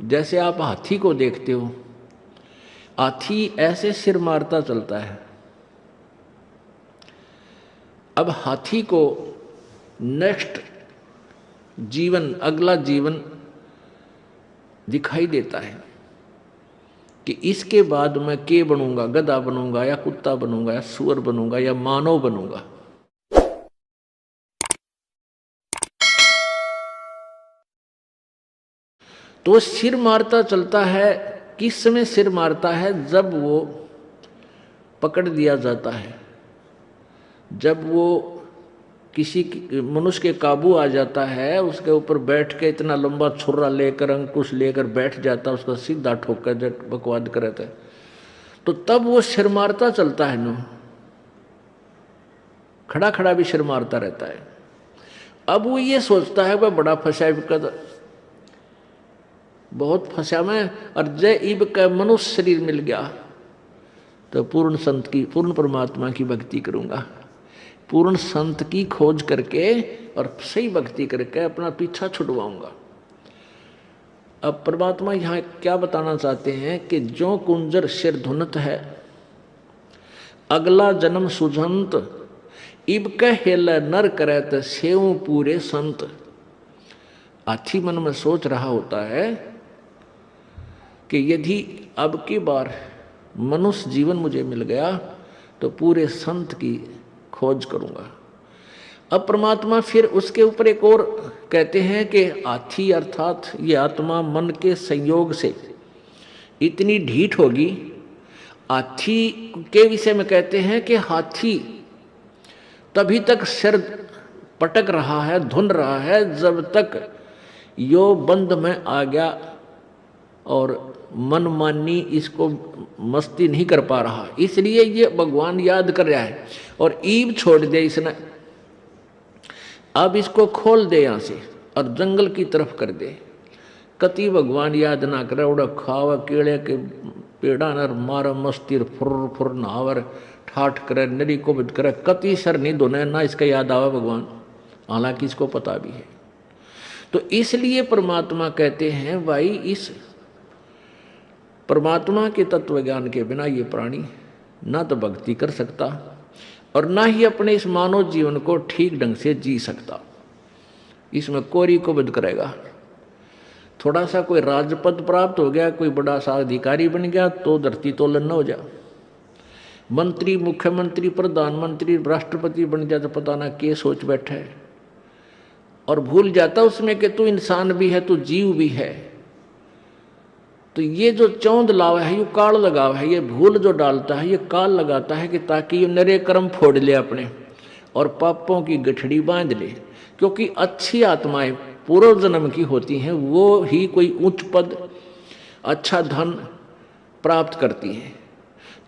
जैसे आप हाथी को देखते हो, हाथी ऐसे सिर मारता चलता है। अब हाथी को नेक्स्ट जीवन, अगला जीवन दिखाई देता है कि इसके बाद मैं के बनूंगा, गधा बनूंगा या कुत्ता बनूंगा या सुअर बनूंगा या मानव बनूंगा। तो सिर मारता चलता है। किस समय सिर मारता है? जब वो पकड़ दिया जाता है, जब वो किसी मनुष्य के काबू आ जाता है, उसके ऊपर बैठ के इतना लंबा छुरा लेकर, अंकुश लेकर बैठ जाता है, उसका सीधा ठोकर जब बकवाद करता है, तो तब वो सिर मारता चलता है। नो खड़ा खड़ा भी सिर मारता रहता है। अब वो ये सोचता है वह बड़ा फंसा, बहुत फंसा मैं, और जय इब का मनुष्य शरीर मिल गया तो पूर्ण संत की, पूर्ण परमात्मा की भक्ति करूंगा, पूर्ण संत की खोज करके और सही भक्ति करके अपना पीछा छुड़वाऊंगा। अब परमात्मा यहाँ क्या बताना चाहते हैं कि जो कुंजर सिर धुनत है, अगला जन्म सुजंत, इब कहेल नर करत सेव पूरे संत। हाथी मन में सोच रहा होता है कि यदि अब की बार मनुष्य जीवन मुझे मिल गया तो पूरे संत की खोज करूंगा। अब परमात्मा फिर उसके ऊपर एक और कहते हैं कि हाथी अर्थात ये आत्मा मन के संयोग से इतनी ढीठ होगी। हाथी के विषय में कहते हैं कि हाथी तभी तक सिर पटक रहा है, धुन रहा है, जब तक यो बंध में आ गया और मनमानी इसको मस्ती नहीं कर पा रहा, इसलिए ये भगवान याद कर रहा है। और ईब छोड़ दे इसने, अब इसको खोल दे यहाँ से और जंगल की तरफ कर दे। कति भगवान याद ना करे, उड़ा खावा केड़े के पेड़ा नर मार मस्ती फुर फुर नहावर ठाठ करे, नरी को बद करे, कति सर नहीं धोने ना इसका याद आवा भगवान, हालांकि इसको पता भी है। तो इसलिए परमात्मा कहते हैं भाई, इस परमात्मा के तत्व ज्ञान के बिना ये प्राणी ना तो भक्ति कर सकता और ना ही अपने इस मानव जीवन को ठीक ढंग से जी सकता। इसमें कोरी को बद करेगा। थोड़ा सा कोई राजपद प्राप्त हो गया, कोई बड़ा सा अधिकारी बन गया तो धरती तोलन न हो जा, मंत्री, मुख्यमंत्री, प्रधानमंत्री, राष्ट्रपति बन जाए तो पता ना क्या सोच बैठा है, और भूल जाता उसमें कि तू इंसान भी है, तू जीव भी है। तो ये जो चौंध लावा है, ये काल लगाव है, ये भूल जो डालता है, ये काल लगाता है कि ताकि ये नरे कर्म फोड़ ले अपने और पापों की गठड़ी बांध ले। क्योंकि अच्छी आत्माएं पूर्व जन्म की होती हैं, वो ही कोई उच्च पद, अच्छा धन प्राप्त करती हैं।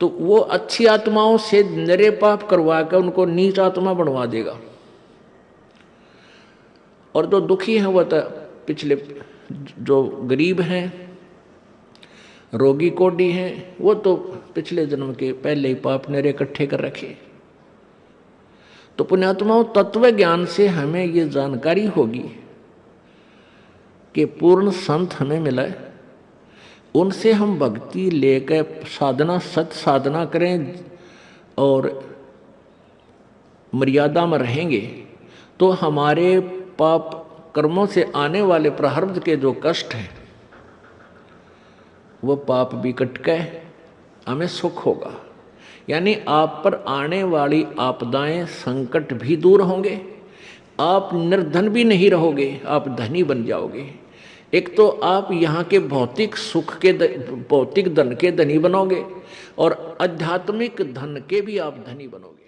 तो वो अच्छी आत्माओं से नरे पाप करवा कर उनको नीच आत्मा बनवा देगा। और जो दुखी हैं वह तो पिछले, जो गरीब हैं, रोगी कोडी हैं, वो तो पिछले जन्म के पहले ही पाप नरे इकट्ठे कर रखे। तो पुण्यात्माओं, तत्व ज्ञान से हमें ये जानकारी होगी कि पूर्ण संत हमें मिला है, उनसे हम भक्ति लेकर साधना, सत साधना करें और मर्यादा में रहेंगे तो हमारे पाप कर्मों से आने वाले प्रारब्ध के जो कष्ट हैं वो पाप भी कट के हमें सुख होगा। यानी आप पर आने वाली आपदाएं, संकट भी दूर होंगे, आप निर्धन भी नहीं रहोगे, आप धनी बन जाओगे। एक तो आप यहाँ के भौतिक सुख के, भौतिक धन के धनी बनोगे और आध्यात्मिक धन के भी आप धनी बनोगे।